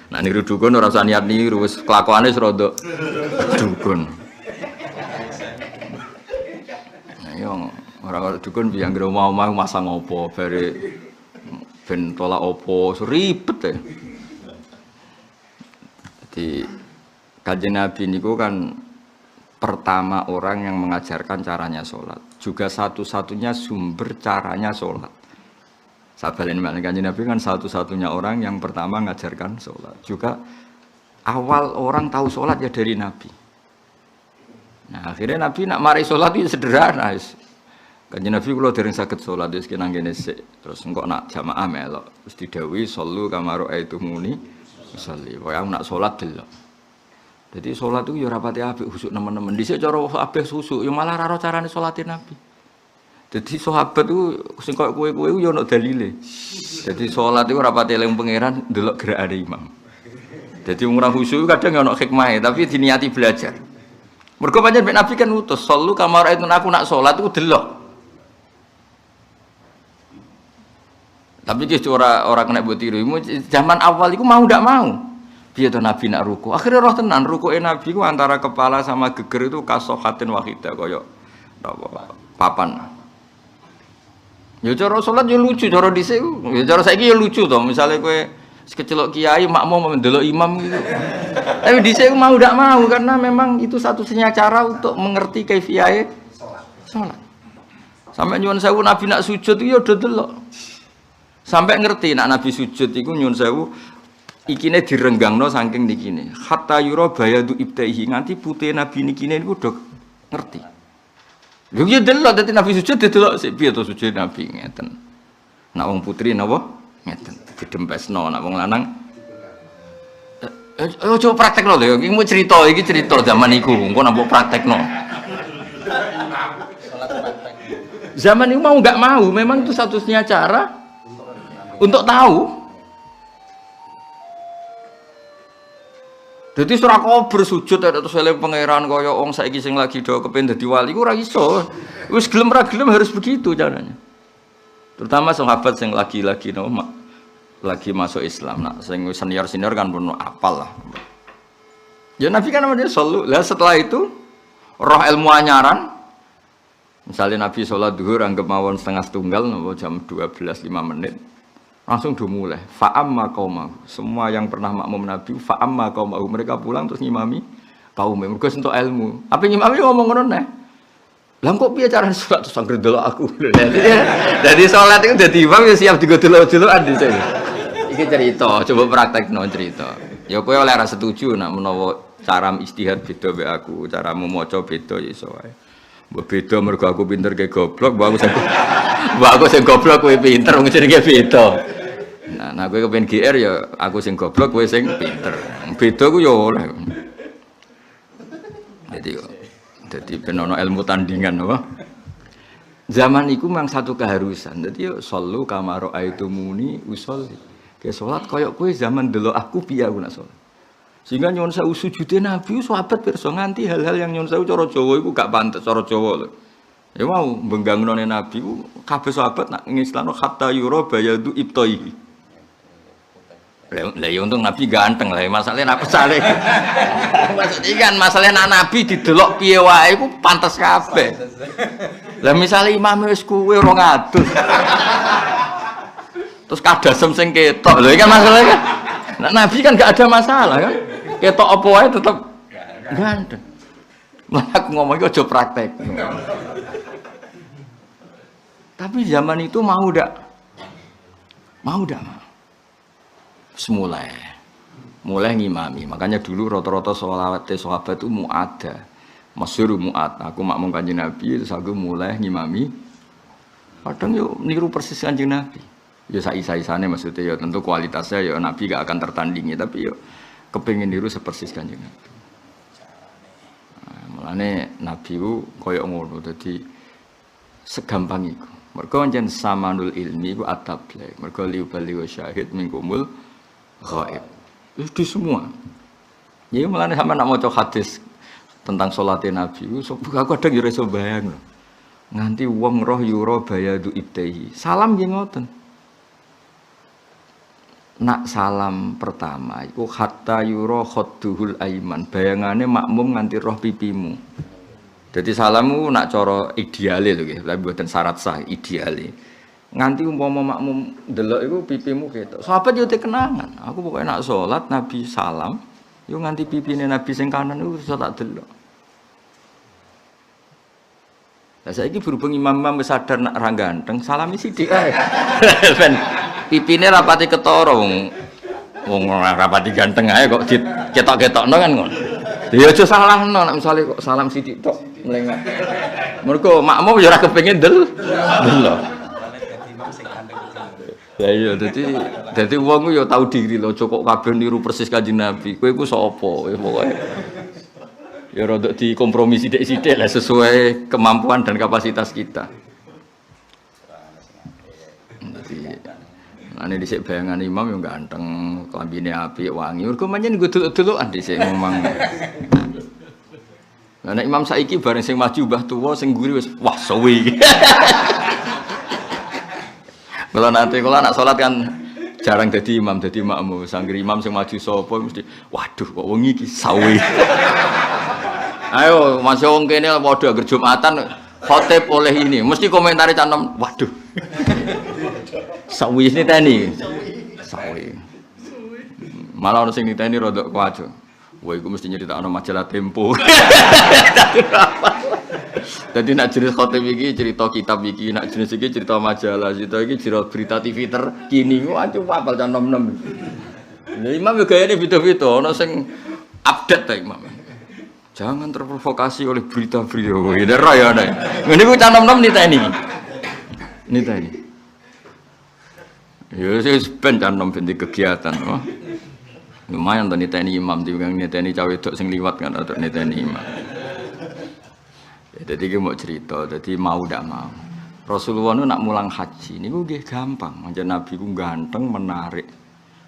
Nah niru dukun ora usah niat niru, wis kelakuane serodok dukun. Nah yo ora dukun biang ngro mau masang opo bare ben tolak opo ribet ya. Jadi Kanjeng Nabi niku kan pertama orang yang mengajarkan caranya sholat, juga satu-satunya sumber caranya sholat. Sabalin malih Kanjeng Nabi kan satu-satunya orang yang pertama mengajarkan sholat. Juga awal orang tahu sholat ya dari Nabi. Nah akhirnya Nabi nak mari sholat itu sederhana. Kanjeng Nabi kalau dereng saged sholat wis kenang kene sik, terus engko nak jamaah melok, terus didhawuhi shollu kama ra'aitumuni usolli. Pokoke nak sholat delok. Jadi sholat itu ya rapati apik khusuk nemen-nemen. Dhisik cara kabeh susuk ya malah ora carane sholatin Nabi. Jadi sahabat itu sing koyo kowe-kowe ya ono dalile. Jadi sholat itu rapati eling pangeran delok gerakane imam. Jadi wong ora khusuk kadang ono hikmahe tapi diniati belajar. Mergo pancen Nabi kan utus, "Shollu kama ra'aitun," aku nak sholat itu delok. Tapi ki ora kena mbok tiru. Zaman awal iku mau ndak mau. Piye to Nabi nak ruku? Akhire roh tenan rukuke Nabi ku antara kepala sama geger itu kasohatin wahidah kaya napa papan. Ya cara salat yo lucu cara dhisik. Ya cara saiki yo lucu to. Misale kowe kecelok kiai makmum mendelok imam gitu. Tapi dhisik mau ndak mau karena memang itu satu-satunya cara untuk mengerti kaifiyahe salat. Sampai nyuwun sewu Nabi nak sujud itu yo do delok. Sampai ngerti nak Nabi sujud iku nyun sewu ikine direnggangno saking nikine. Hatta yura bayadu ibtaihi nganti putih Nabi nikine niku udah ngerti. Lho ya delok dadi Nabi sujud delok sik piye to sujud Nabi ngeten. Nak wong putri napa ngeten didempesno nak wong lanang coba praktekno lho iki mau cerita zaman iku engko nak mbok praktekno. Zaman itu mau nggak mau memang itu satu-satunya cara untuk tahu. Jadi surah kau bersujud ada terus oleh pangeran kaya wong saiki sing lagi do kepen dadi wali ku ora iso. Wis gelem ra gelem harus begitu caranya. Terutama sahabat sing lagi-lagi lagi masuk Islam. Nah, sing senior-senior kan pun apal lah. Ya Nabi kan namanya selalu. Lah setelah itu roh ilmu anyaran. Misalnya Nabi sholat duhur anggap mawon setengah setunggal jam 12.05 menit. Langsung udah mulai fa'amma qaumahu. Semua yang pernah makmum Nabi fa'amma qaumahu, mereka pulang terus ngimami kaum mereka untuk ilmu. Apa ngimami ngomong ngono neh. Lah kok piye carane salat terus anggere delok aku. Jadi salat itu dadi imam ya siap digodelok-delokan dhisik. Iki cerita, coba praktekno cerita. Ya kowe oleh ra setuju nak menawa cara istihad beda mek aku, caramu maca beda ya iso wae. Mbok beda mergo aku pinter ke goblok, mbok aku sing goblok kowe pinter wong jenenge beda. Nah kowe kepen GR ya aku sing goblok kowe sing pinter. Beda ku ya oleh. Jadi ben ono ilmu tandingan apa? Zaman iku memang satu keharusan. Dadi yo sallu kama ra'aitumuni usolli. Ke salat koyo kowe zaman delok aku piye aku nak salat. Sehingga nyuwun sewu sujude Nabi sahabat pirsa nganti hal-hal yang nyuwun sewu cara Jawa iku gak pantes cara Jawa lho. Ya mau mbenggangnone Nabi ku kabeh sahabat nak ngislano hatta yura bayadu ibtaihi. Lah ya untung Nabi ganteng lah, masalahnya apa sale. Maksudnya kan masalahnya Nabi didelok piye wae iku pantes kabeh. Lah misale imam wis kuwe 200. Terus kadasem sing ketok. Lho iki kan masalahnya kan. Nah, Nabi kan gak ada masalah kan. Ketok apa wae tetep ganteng. Malah aku ngomong iki aja praktek. Tapi zaman itu mau ndak? Mau ndak? Mulai ngimami. Makanya dulu rata-rata sahabat itu mu'adha. Masyhur mu'ad. Aku makmum Kanjeng Nabi terus aku mulai ngimami. Kadang yo niru persis Kanjeng Nabi. Ya sai-saisane maksudnya ya tentu kualitasnya ya Nabi gak akan tertandingi tapi yo kepengin niru sepersis Kanjeng Nabi. Nah, mulane Nabi ku koyo ngono dadi segampang iku. Mergo pancen samanul ilmi ku at-tabligh. Mergo liubaligh syahid mingkumul ghaib. Itu semua. Ya mulane sampe nak maca hadis tentang salatnya Nabi, aku kadang yo iso bayang lho. Nganti wong roh yura bayadu ibtaihi. Salam nggih ngoten. nak salam pertama iku hatta yura khadduhul aiman, bayangane makmum nganti roh pipimu. Jadi salammu nak cara ideale lho nggih, tapi mboten syarat sah, ideale. Nganti umpama makmum delok iku pipimu ketok. Sahabat yo kenangan. Aku pokoke nak salat Nabi salam, yo nganti pipine Nabi sing kanan iku iso tak delok. Lah saiki berhubung imam-imam wis sadar nak ra ganteng, salami sithik ae. Ben pipine rapati ketara wong rapati ganteng ae kok diketok-ketokno kan ngono. Ya aja salahno nek misale kok salam sithik tok mlengak. Mergo makmum ya ora kepengin delok. Ya iya dadi wong ku ya tau diri lho, kok kabeh niru persis Kanjeng Nabi. Kowe ku sapa? Pokoke ya rada dikompromi sithik-sithik lah sesuai kemampuan dan kapasitas kita. Ane dhisik bayangan imam yang ganteng, klambine apik, wangi. Mergo pancen nggo delok-delokan dhisik ngomong. Lah nek imam saiki bareng sing maju mbah tuwa sing nguri wis wah suwi. Kalau nak salat kan jarang dadi imam, dadi makmum. Sangger imam sing maju sapa mesti waduh kok wengi iki sawi. Ayo masih wong kene padha agar Jumatan khotib oleh ini, mesti komentari canom waduh. Sawi niteni. Sawi. Malah ono sing niteni rada kuwajo. Wah iku mesti nyeritakno majalah Tempo. Dadi nak jenis khotib iki cerita kitab iki, nak jenis iki cerita majalah, cerita iki cerita berita TV terkini. Waduh apal canom-nom. Lah imam yo gayane beda-beda, ono sing update ta imam. Jangan terprovokasi oleh berita-berita. Ini raya nih. Ini ku canom-nom niteni. Ya sih ben canom ben kegiatan. Oh. Lumayan to niteni imam timbang niteni cawe wedok sing liwat kan atau niteni imam. Ya dadi ki mau cerita, dadi mau ndak mau. Rasulullah nu nak mulang haji niku nggih gampang. Manjen Nabi ku ganteng, menarik.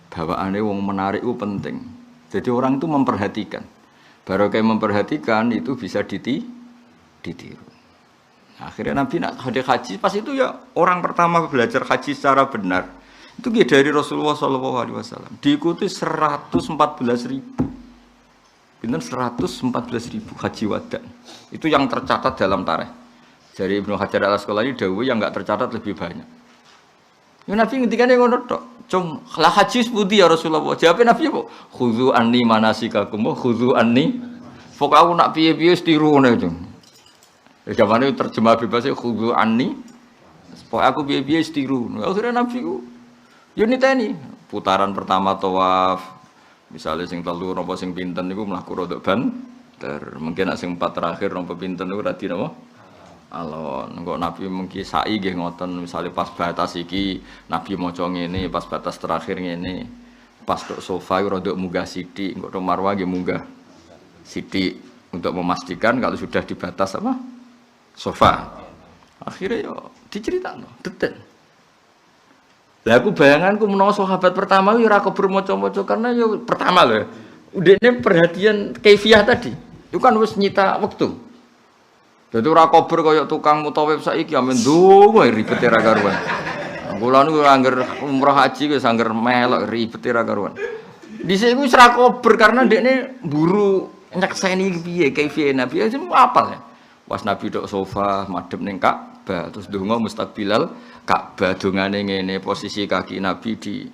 Bawaane wong menarik ku penting. Jadi orang itu memperhatikan. Baru kayak memperhatikan itu bisa ditiru. Akhirnya Nabi nak haji pas itu ya orang pertama belajar haji secara benar itu dari Rasulullah SAW. Diikuti 114.000. Benar 114.000 haji wada. Itu yang tercatat dalam tarikh. Dari Ibnu Hajar Al-Asqalani dawuh yang enggak tercatat lebih banyak. Ya Nabi ngendikane ngono tok. Cung, lah haji sepundi ya Rasulullah. Jawabnya Nabi apa? Khudzu anni manasikakum, khudzu anni. Pokok aku nak piye-piye tiru ngene, Cung. Ya jamane terjemah bebas khudzu anni. Pokok aku piye-piye tiru. Akhirnya Nabi ku yo niteni putaran pertama tawaf. Misalnya sing telu napa sing pinten niku mlaku rodok banter. Mungkin nek sing 4 terakhir napa pinten niku radi napa? Alon, kok Nabi mungkin sa'i nggih ngoten, misalnya pas batas iki Nabi maca ngene, pas batas terakhir ngene. Pas tok sofa rodok munggah sithik, kok tok marwah nggih munggah sithik untuk memastikan kalau sudah di batas apa? Sofa. Akhirnya yo diceritakno, detail. Lah aku bayanganku menawa sahabat pertama yo ora kebur maca-maca karena yo pertama lho. Udene perhatian kaifiah tadi. Itu kan wis nyita waktu. Dadi ora kober kaya tukang mutawif saiki amen ndonga ribete ra karuan. Kula niku angger umroh haji wis angger melok ribete ra karuan. Dhisik iku wis ra kober karena ndekne mburu nyekseni piye kaifiah Nabi ya apal ya. Pas Nabi tok sofa madhep ning Ka'bah terus ndonga mustaqbilal Ka'bah dongane ngene posisi kaki Nabi di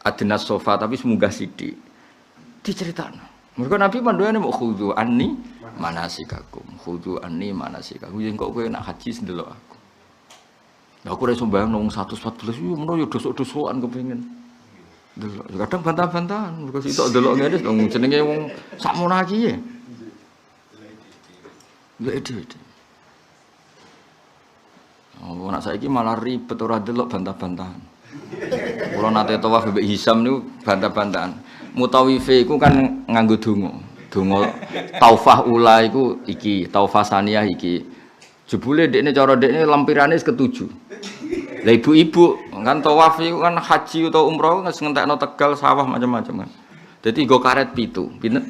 adnas sofa tapi semunggah sithik. Diceritakno. Mergo Nabi panduane mau khudzu anni manasikakum. Khudzu anni manasikakum. Yen kok kowe nak haji ndelok aku. Lah aku ora iso mbayang nang 114 yo menawa yo dosok-dosokan kepengin. Delok. Kadang bantah-bantahan mergo sitok delok ngene wong jenenge wong sakmono iki ya. Lha itu. Oh, nak saiki malah ribet ora delok bantah-bantahan. Kula nate tawaf mbek Hisam niku bantah-bantahan. Mutawife iku kan nganggo donga. Donga taufah ula iku iki, taufah saniyah iki. Jebule dekne cara dekne lampirane wis ketujuh. Lah ibu-ibu kan tawaf iku kan haji utawa umroh wis ngentekno Tegal sawah macam-macam kan. Dadi nggo karet 7. Pinten?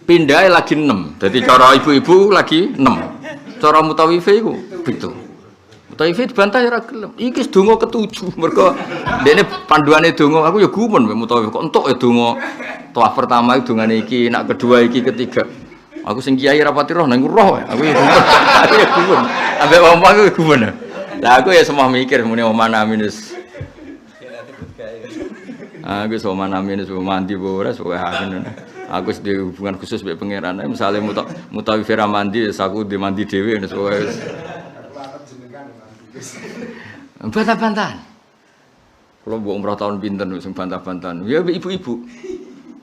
Pindahe lagi 6. Dadi cara ibu-ibu lagi 6. Cara mutawife iku 7. Mutaifid bantah ya ora gelem. Iki donga ketujuh mergo dene panduane donga aku ya gumun Mutaifid kok entuk ya donga. Tawaf pertama itu dongane iki, nak kedua iki, ketiga. Aku sing kiai rapati roh nang roh aku ya gumun. Aku ya gumun. Ambek omah aku ya gumun. Lah aku ya semua mikir muni omah minus. Aku sama minus mandi ora pokoke haken. Aku di hubungan khusus mbek pangeran. Misale Mutaifid ra mandi, aku di mandi dhewe wis pokoke. Bantah-bantahan. Kalau mbok umrah tahun pinten sing bantah-bantahan. Ya ibu-ibu.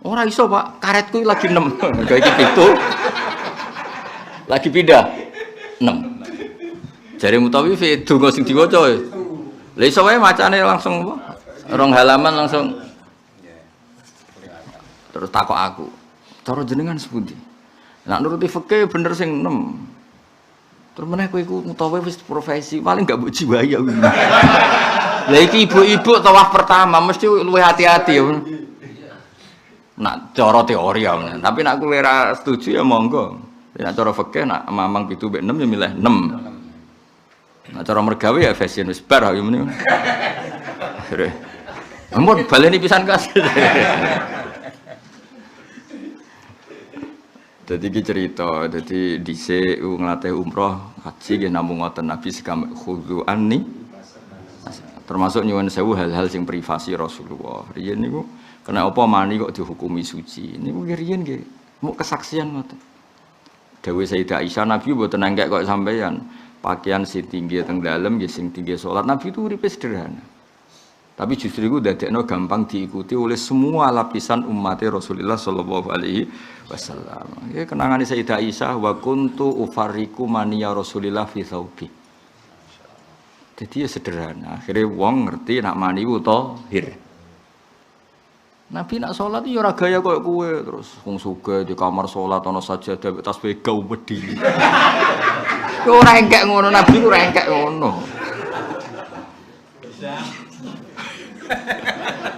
Ora iso, Pak. Karetku lagi 6. Mergo iki 7. Lagi pindah 6. Jare Mutaifid donga sing diwaca. Lah iso wae macane langsung rong halaman langsung. Terus takok aku. Cara jenengan sepundi? Nek nuruti fikih bener sing 6. Terus meneh kowe iku utawa wis profesi paling gak mbok jiwai ya. Lah iki ibu-ibu tawaf pertama mesti luwih hati-hati ya. Nak cara teori ya, tapi nak kowe ora setuju ya monggo. Nek cara fikih nak mamang 7 mbek 6 ya milih 6. Nak cara mergawe ya fashion wis bar ya meni. Ampun baleni pisan kas. Jadi iki cerita, jadi dhisik nglatih umroh haji nggih namung ngoten Nabi sekam khudhu anni. Termasuk nyuwun sewu hal-hal sing privasi Rasulullah. Riyen niku kena apa mani kok dihukumi suci. Niku riyen nggih muk kesaksian ngoten. Dawuh Sayyidah Aisyah Nabi mboten nengkek kok sampeyan. Pakaian sing tinggi teng dalem nggih sing tinggi salat. Nabi itu uripe sederhana. Tapi justru itu dadekno gampang diikuti oleh semua lapisan umat Rasulullah sallallahu alaihi wasallam. Ya kenangane Sayyidah Aisyah wa kuntu ufarriqu maniya Rasulillah fi thawbi. Jadi ya sederhana. Akhirnya wong ngerti nak mani ku tahir. Nabi nak salat ya ora gaya koyo kowe terus wong sugih di kamar salat ana sajadah tasbih gau wedi. Yo ora engkek ngono Nabi ora engkek ngono.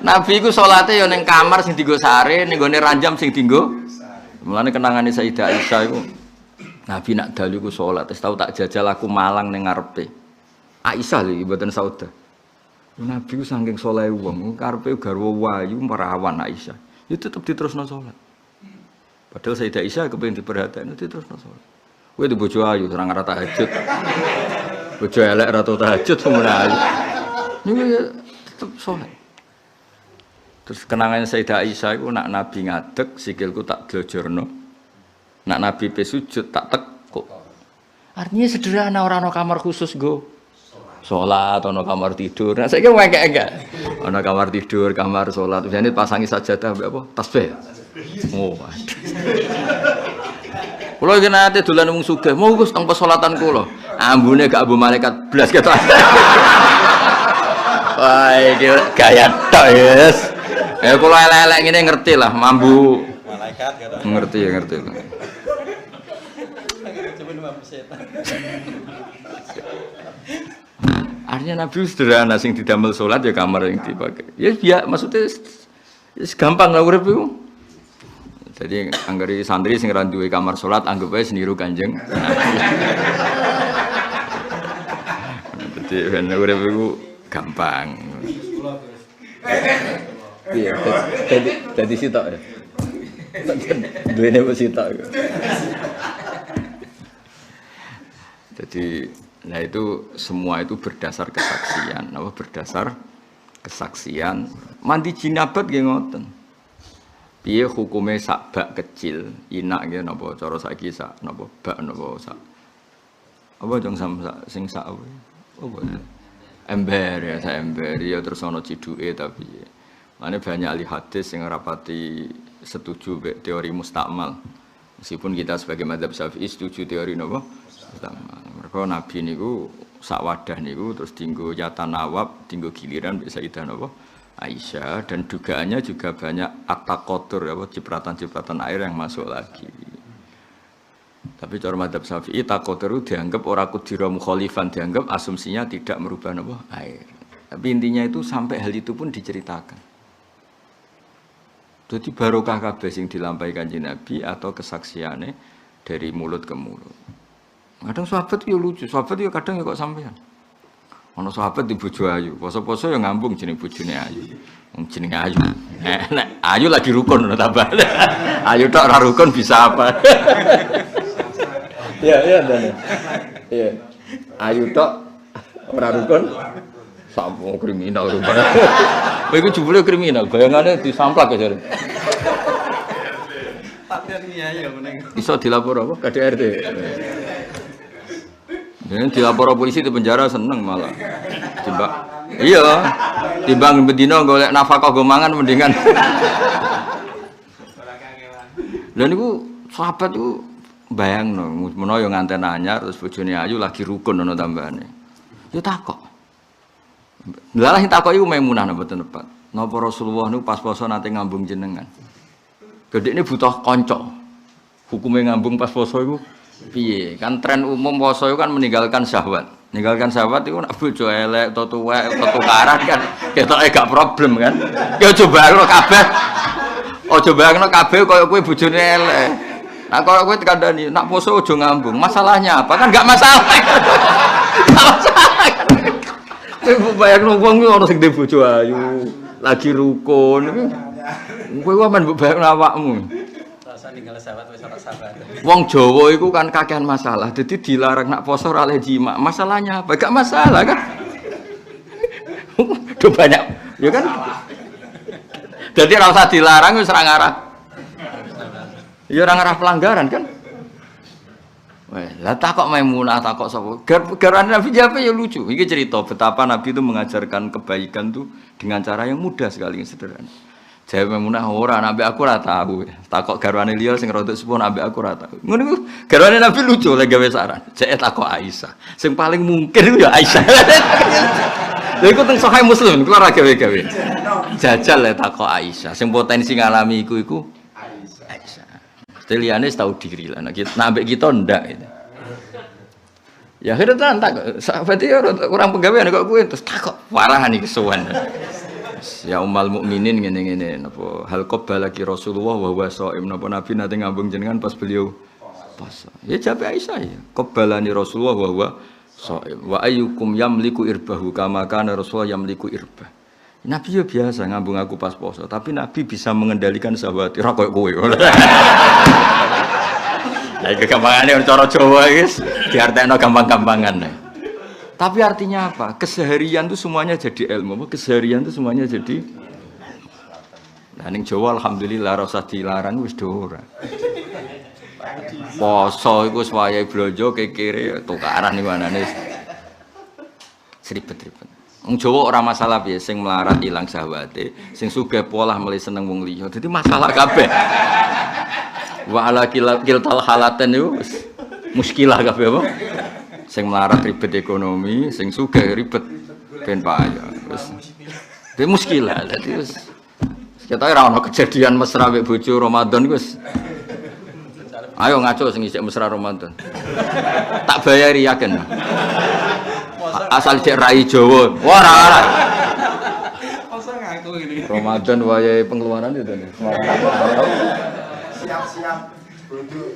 Nabi ku salate ya ning kamar sing dienggo sare, ning gone ranjam sing dienggo. Mulane kenangane Sayyidah Aisyah iku Nabi nak dalu ku salat, wis tau tak jajal aku malang ning ngarepe. Aisyah lho mboten sauda. Nabi ku saking saleh wong, karepe garwa wayu merawan Aisyah. Ya tetep diterusno salat. Padahal Sayyidah Aisyah kepengin diperhatekno diterusno salat. Kowe di bojo ayu ora ngarep tahajud. Bojo elek ora tau tahajud semono ayu. Niku ya tetep salat. Terus kenangan Sayyidah Aisyah itu nak Nabi ngadeg sikilku tak glojorno. Nak Nabi pe sujud tak tekuk. Artinya sederhana orang ana kamar khusus go. Salat ana kamar tidur. Nah saiki engke-engke. Ana kamar tidur, kamar salat. Biasane pasangi sajadah mbek apa? Tasbih. Oh. Kula iki nate dolan wong sugih. Mau Gus teng pesolatan kula. Ambune gak ambu malaikat blas ketok. Wah, iki gaya tok, yes. Kalau elek-elek ngene ngerti lah, mambu malaikat kata. Ngerti ya, ngerti. Artinya Nabi sederhana sing didamel salat ya kamar yang dipakai. Ya biar maksudnya gampang lah urip iku. Jadi anggere santri sing ra duwe kamar salat anggap wae seniru Kanjeng. Jadi ben urip iku gampang. Iya, jadi sitok ya. Duene wis sitok. Jadi, nah itu semua itu berdasar kesaksian, apa berdasar kesaksian. Mandi jinabat nggih ngoten. Piye hukume sak bak kecil, inak nggih napa cara saiki sak napa bak napa sak. Apa jong sing sak apa? Apa? Ember ya, sak ember ya terus ana ciduke tapi Mane banyak ahli hadis yang rapati setuju teori mustakmal. Meskipun kita sebagai mazhab Syafi'i setuju teori napa? Mustakmal. Mergo Nabi niku sak wadah niku terus dinggo yatan nawab, dinggo giliran mbek Sayyidah napa? Aisyah dan dugaannya juga banyak at-taqatur apa cipratan-cipratan air yang masuk lagi. Tapi cara mazhab Syafi'i taqatur dianggap ora kudira mukhalifan, dianggap asumsinya tidak merubah napa? Air. Tapi intinya itu sampai hal itu pun diceritakan. Jadi barokah kabeh sing dilampaikan Kanjeng Nabi atau kesaksiannya dari mulut ke mulut. Kadang sahabat yo lucu, sahabat yo kadang yo kok sampean. Ana sahabat di bojo ayu, poso-poso ya ngambung jeneng bojone ayu. Wong jenenge ayu. Nek ayu lagi rukun ngono tambah. Ayu tok ora rukun bisa apa? Iya, Dan. Iya. Ayu tok ora rukun. Sampun kriminal rupane. Kowe iku jebule kriminal, bayangane disamplak ya jare. Takdirnya ya meneng. Iso dilapor apa? KDRT. Dan dilapor polisi di penjara seneng malah. Timbang, iya, timbang bedino golek nafkah go mangan mendingan. Dan itu sahabat itu bayangno, menawa yo nganten anyar terus bojone ayu lagi rukun ono tambahane. Yo takok. Lah sing takok iku Maimunah mboten tepat. Napa Rasulullah niku pas poso nate ngambung jenengan. Gedekne butuh kanca. Hukume ngambung pas poso iku piye? Kan tren umum poso itu kan meninggalkan syahwat. Meninggalkan syahwat itu nak bojo elek utawa tuwek utawa tukaran kan ketoke gak problem kan. Ya coba lo kabeh. Oh coba ngono kabeh koyo kowe bojone elek. Nah koyo kowe dikandani nak poso aja ngambung. Masalahnya apa? Kan gak masalah. Kowe bayangno wong iki ana sing ndek bojo ayu, lagi rukun. Kowe wae men mbok bayangno awakmu. Ninggal sahabat wis ora sahabat. Wong Jawa iku kan kakehan masalah. Dadi dilarang nak poso ora oleh jima. Masalahnya apa? Gak masalah kan? Udah banyak, ya kan? Jadi ora usah dilarang wis ora ngarah. Ya ora ngarah pelanggaran kan? Wah, lah takok Maimunah takok sapa? Garane Nabi jawab ya lucu. Iki cerita betapa Nabi itu mengajarkan kebaikan tuh dengan cara yang mudah sekali, yang sederhana. Jawab Maimunah ora nabi aku ora tahu. Takok garwane liya sing rodok sepon nabi aku ora tahu. Ngono iku garwane Nabi lucu lek gawe saran. Cek takok Aisyah. Sing paling mungkin iku ya Aisyah. Lha iku teng Sahih Muslim kula ora gawe-gawe. Jajal lek takok Aisyah. Sing potensi ngalami iku Aisyah. Liyane tahu diri lah. Nek ambek kita ndak gitu. Ya akhirnya tak sahabat iki kurang penggawean kok kowe terus takok warahan iki kesuwen. Ya umal mukminin ngene-ngene napa hal qabbalaki Rasulullah wa huwa shaim napa Nabi nate ngambung jenengan pas beliau puasa. Ya jawab Aisyah ya. Qabbalani Rasulullah wa huwa shaim. Wa ayyukum yamliku irbahu kama kana Rasulullah yamliku irbah. Nabi ya biasa ngambung aku pas puasa, tapi Nabi bisa mengendalikan syahwat. Ora koyo kowe. Lah iki gampangane cara Jawa guys, diartekno gampang-gampangan. Tapi artinya apa? Keseharian itu semuanya jadi ilmu. Keseharian itu semuanya jadi. Nah, ning Jawa alhamdulillah ora usah dilarang wis ora. Poso iku wis wayahe blonjo kekire tukaran iku anane. Seribet-ribet. Wong Jawa ora masalah piye sing melarat ilang syahwate, sing sugih polah mulai seneng wong liya. Dadi masalah kabeh. Wa ala kiltal halaten iku muskilah kabeh apa? Sing melarat ribet ekonomi, sing sugih ribet ben payah. Wis. Dadi muskilah. Dadi wis ketoke ora ono kejadian mesra mek bojo Ramadan wis. Ayo ngaco sing isih mesra Ramadan. Tak bayari yakin. Asal cek rai Jawa. Wah ora. Masa ngaku gini. Ramadan wayahe pengeluaran itu nih. Siap-siap duduk.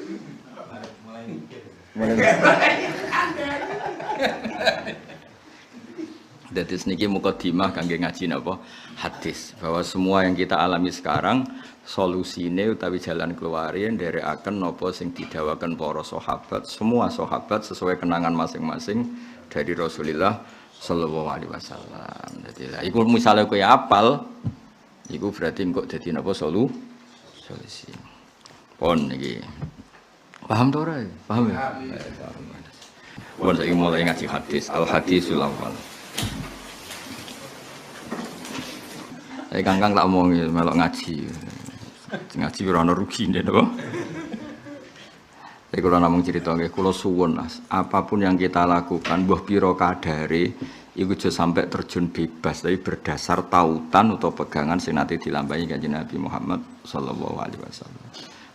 Dadi niki mukadimah kangge ngaji napa hadis bahwa semua yang kita alami sekarang solusine utawi jalan keluarnya nderekaken napa sing didhawaken para sahabat, semua sahabat sesuai kenangan masing-masing dari Rasulullah sallallahu alaihi wasallam. Dadi lha iku misale kowe apal iku berarti engko dadi napa solusi. Pon iki. Paham to ora? Paham ya? Paham. Pon saiki mulai ngaji hadis, al hadisul awal. Kangkang tak omong melok ngaji. Ngaji ora ono rugine napa? Saya kalau namung cerita nggih kula suwun Mas, apapun yang kita lakukan mbah pira kadare iku aja sampai terjun bebas tapi berdasar tautan atau pegangan sing nate dilampahi Kanjeng Nabi Muhammad sallallahu alaihi wasallam.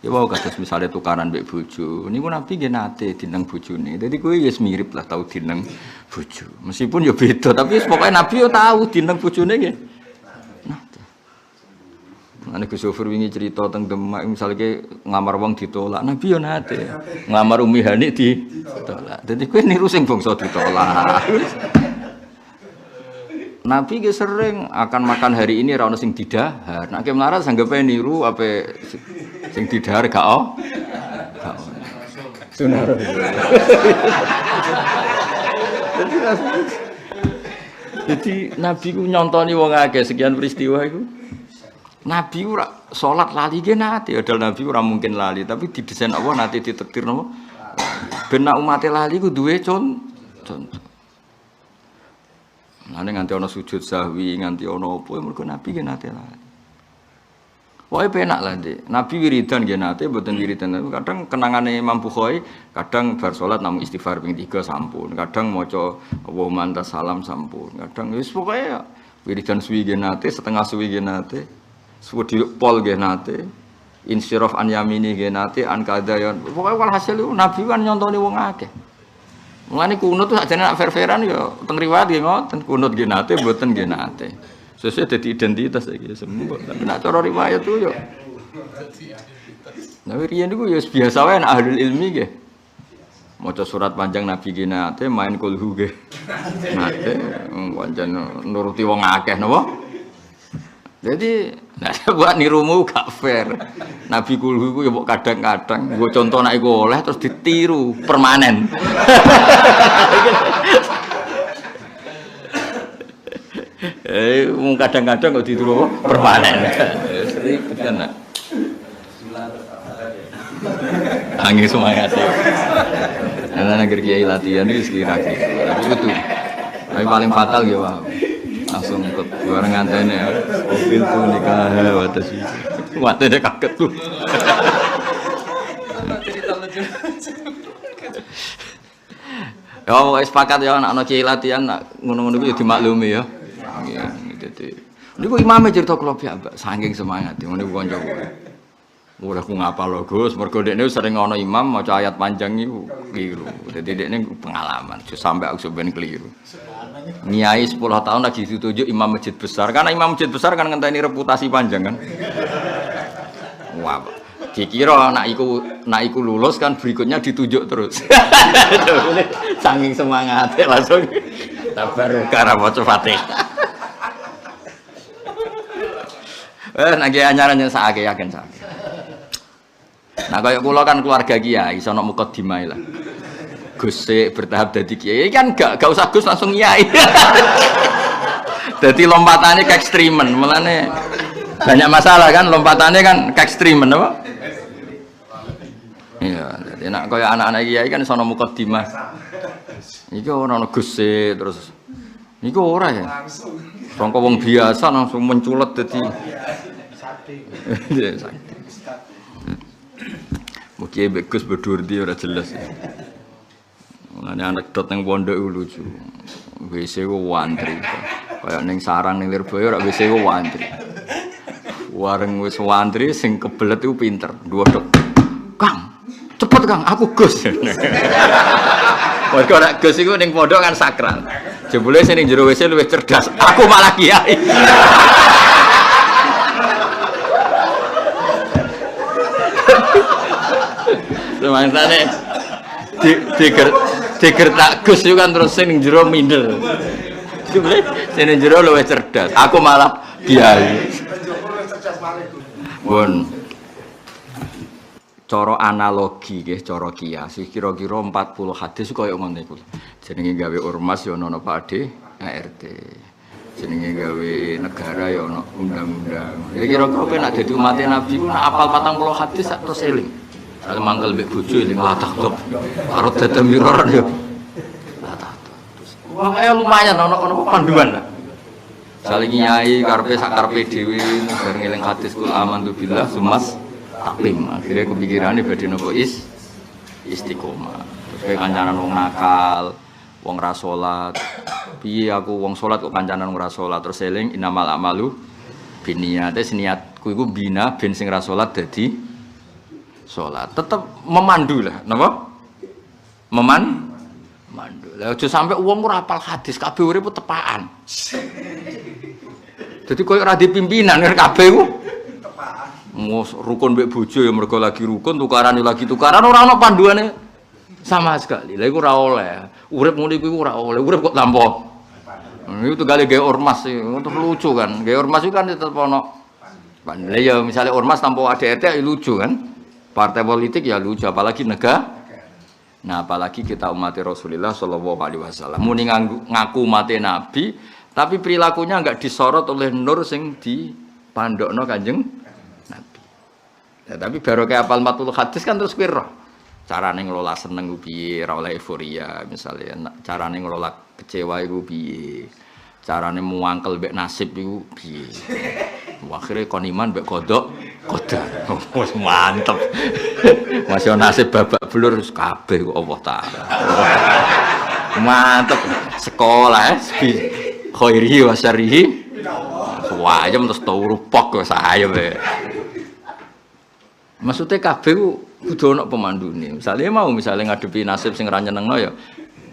Ya wae kados misale tukaran mbek bojo, niku Nabi nggih nate dineng bojone. Dadi kuwi wis mirip lah tau dineng bojo. Meskipun ya beda tapi pokoke Nabi yo tau dineng bojone nggih. Ane Gus Sofir wingi cerita teng Demak misalnya ngamar wong ditolak, Nabi yo nate. Ngamar Umi Hani ditolak. Dadi kowe niru sing bangsa ditolak. Nabi ki sering akan makan hari ini ra ono sing didahar. Nek melarat sanggepe niru ape sing didahar gak oh. Gak ono. Sunah. Jadi Nabi ku nyontoni wong akeh sekian peristiwa iku. Nabi ora salat lali ge nate, padahal Nabi ora mungkin lali, tapi didesain Allah nate ditakdir napa? Ben umat lali ku duwe contoh. Lane nganti ana sujud sahwi, nganti ana apa mergo Nabi ge nate lali. Pokoke penak lah Dik. Nabi wiridan nggih nate mboten wiridan. Kadang kenangane Imam Bukhari, kadang bar salat namung istighfar ping 3 sampun. Kadang maca Allahumma antas salam sampun. Kadang wis pokoke wiridan suwi nggih nate, setengah suwi nggih nate. Suwi pol nggih nate. Insiraf an yamini nggih nate, an kadayon. Pokoke walhasil Nabi kan nyontoni wong akeh. Mulane kunut tuh sakjane nak fair-fairan ya teng riwayat nggih ngoten, kunut nggih nate mboten nggih nate. Sesuai dadi identitas iki semua. Tapi nak cara riwayat tuh yo. Nah, riyen niku ya biasa wae nek ahlul ilmi nggih. Maca surat panjang Nabi nggih nate, main kulhu nggih. Nate pancen nuruti wong akeh napa? Jadi nek buat nirumu gak fair. Nabi kulhu iku ya kok kadang-kadang nggo contoh nek iku oleh terus ditiru permanen. Kadang-kadang kok ditiru permanen. Ribet kan. Angin semangat ya. Ana nang kiai latihan iki sekira-kira. Tapi itu. Tapi paling fatal ya, Pak. Langsung ikut bareng ngantene ya. Mobil tuh nikah wates iki. Watene kaget tuh. Ya wis sepakat ya ana kiai latihan ngono-ngono ku ya dimaklumi ya. Nggih dadi. Niku imame cerita kula piyambak saking semangat ngene kanca kula. Ora ku ngapal lho Gus, mergo dekne sering ana imam maca ayat panjang iku keliru. Dadi dekne pengalaman, sampai aku sampeyan keliru. Nyai 10 tahun lagi ditunjuk imam masjid besar. Karena imam masjid besar kan ngenteni reputasi panjang kan. Wah, dikira nak iku lulus kan berikutnya ditunjuk terus. Saking semangatnya langsung tabar karo maca Fatihah. Nek anyaran yang sakake yakin sakake. Nah kaya kula kan keluarga kiai, iso ana mukadimah lah. Gus bertahap dadi kiai kan gak usah Gus langsung kiai. Dadi lompatannya ke ekstremen, mulane banyak masalah kan lompatannya kan ke ekstremen apa? Iya, dadi nek kaya anak-anak kiai kan iso ana mukadimah. Iki ora ana Gus terus niku ora ya. Sangka wong biasa langsung menculet dadi sakti. Mugi Gus berdurdi ora jelas. Mulane anekdot ning pondok lucu. WC ku wantri. Kayak ning sarang ning Lirboyo ora WC ku wantri. Wareng wis wantri sing kebelet iku pinter, ndodok. Kang, cepet Kang, aku Gus. Mergo nek Gus iku ning pondok kan sakral. Jebule sing ning jero WC luwih cerdas. Aku malah kiai. Semangsane digertak Gus itu kan terus sing jero minder. Sing jero luwih cerdas. Aku malah kiai. Pun cara analogi nggih, cara kias kira-kira 40 hadis kaya ngono iku. Jenenge gawe ormas ya ono Pakde ART. Jenenge gawe negara ya ono undang-undang. Kira-kira kowe nek dadi umat Nabi ku apal 40 hadis sak terus eling. Kalau mangkel mbek bojo eling latah top. Karo dadam miroran ya. Latah top. Wah, lumayan ono panduan lah. Saling nyai karepe sak karepe dhewe bareng eling hadis kul amantu billah sumas taklim. Akhirnya kepikirane badhe napa istiqomah. Terus kaya kancanan wong nakal, wong ra salat. Piye aku wong salat kok kancanan ora salat terus eling innamal a'malu binniyat. Niatku iku bina ben sing ra salat dadi salat. Tetep memandu lah, napa? Memandu. Lah aja sampe wong ora hafal hadis kabeh urip tepaan. Dadi koyo ora dipimpinan kabeh ku tepaan. Rukun mbek bojo ya mergo lagi rukun, tukaran ya lagi tukaran, ora ana panduane sama sekali. Lha iku ora oleh. Urip ngono iku ora oleh. Urip kok tanpa Itu kali gaya ormas sih, untuk lucu kan. Gaya ormas itu kan tetap ono. Ya misalnya ormas tanpa ADRT lucu kan. Partai politik ya lucu, apalagi negara. Nah, apalagi kita umat Rasulullah Shallallahu Alaihi Wasallam. Muni ngaku umat Nabi, tapi perilakunya enggak disorot oleh nur sing di pandokno Kanjeng Nabi. Ya, tapi baru kayak apal matul hadis kan terus kira. Carane ngelola seneng piye, ora oleh euforia misalnya. Carane ngelola kecewa iku piye. Carane muangkel mbek nasib iku piye. Akhire kon iman mbek kodok qadar. Wes mantep. Masih nasib babak belur kabeh kok Allah taala. Mantep. Sekolah khairi wa syarrihi. Wajib terus turu pok wis ayo wae. Maksudnya kabeh kudu ana pemandune. Misalnya ngadepi nasib sing ra nyenengno ya